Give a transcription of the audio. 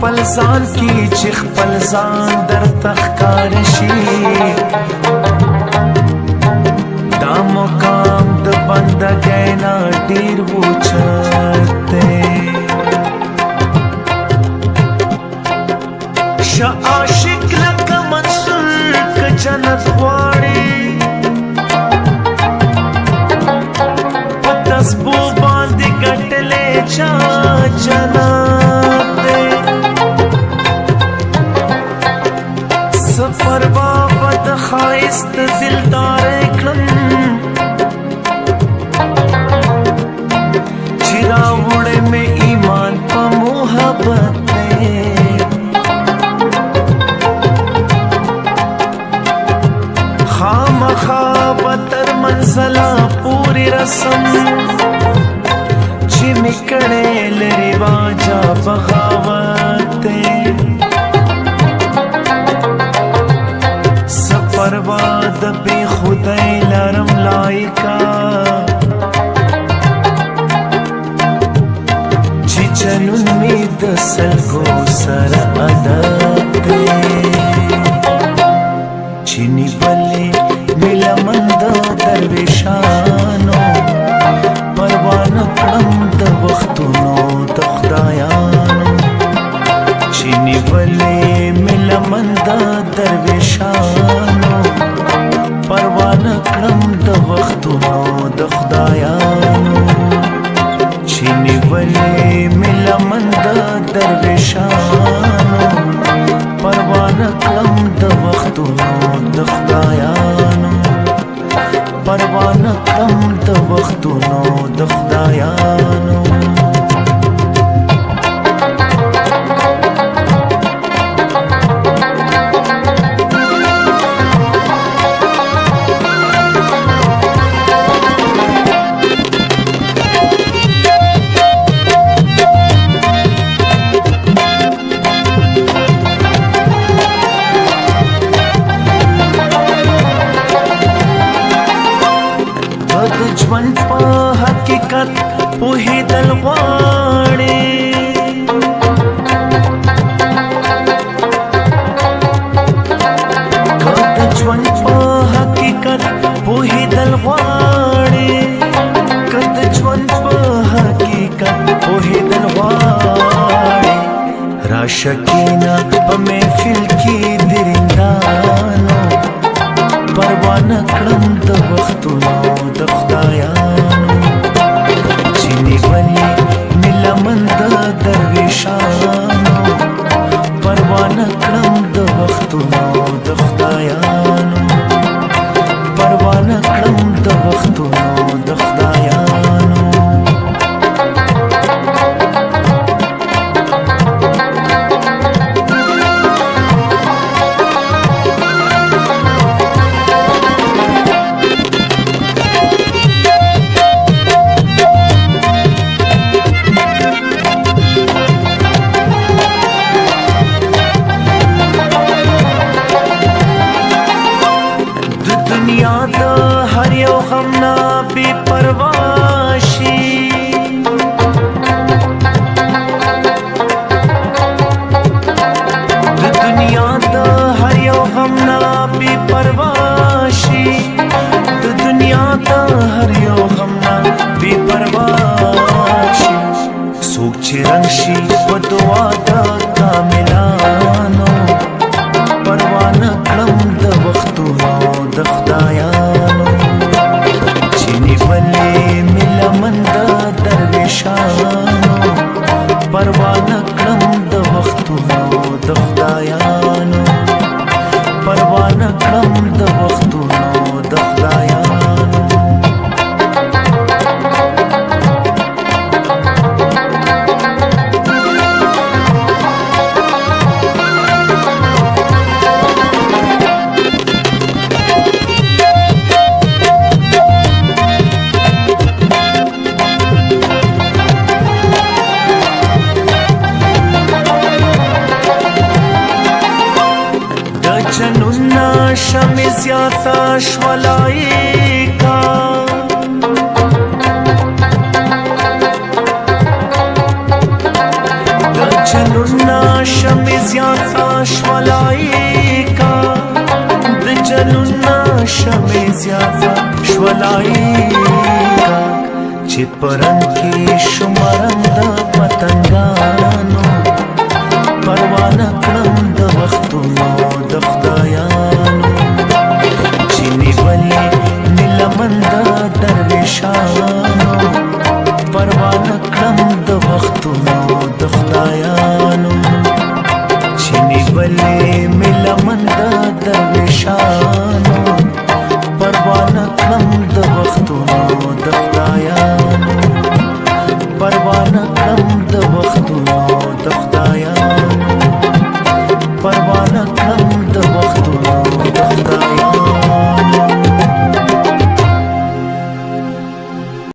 خپل ځان کی چې خپل ځان در تخکار شي دا مقام د بندګۍ نه ډیر وچته شا عاشق لکه منصور که جنت غواړي په تسبو باندې ګټلې چا جنت دی سفر بابا د خایست دلدار کړم چې راوړې مې ایمان په محبت خامخا تر منزله پوری رسم چې مې کړې لري واجا بغاوت پروا د بی خدای لرم لایکا چې جنون می د سلګو سره عادت چې نیولې ملمن د درویشانو پروا نه کړم د وختونو د خدایانو چې نیولې ملمن د درویشانو پروا نه کړم د وختونو د خدایانو چې نیولې مې لمن د درویشانو پروا نه کړم د وختونو د خدایانو پروا نه کړم د وختونو د خدایانو ژوند په حقیقت پوهېدل غواړي که د ژوند په حقیقت پوهېدل غواړي که د ژوند په حقیقت پوهېدل غواړي راشه کښېنه په محفل کې د رندانو پروا نه کړم د وختونو د خدایانو چې نیولې مې لمن د درویشانو پروا نه کړم د وختونو د خدایانو پروا نه کړم د وختونو د خدایانو دنیا د هر یو غم نه بې پروا شي د دنیا د هر یو غم نه بې پروا شي د دنیا د هر یو غم نه بې پروا شي څوک چې رنګ شي په دعا د کاملانو پروا نه کړم د وختونو د خدایانو چې نیولې زیاتا شولایکا د جنونا شمع زیاتا شولایکا د جنونا شمع زیاتا شولایکا چې پرن کې شمارم د پتنګانو پروانه کړم د وختونو د خدایانو چې نیولې نیلمن د درویشانو پروانه کړم د وختونو د خدایانو چې نیولې نیلمن د درویشانو پروانه کړم د وختونو د خدایانو پروانه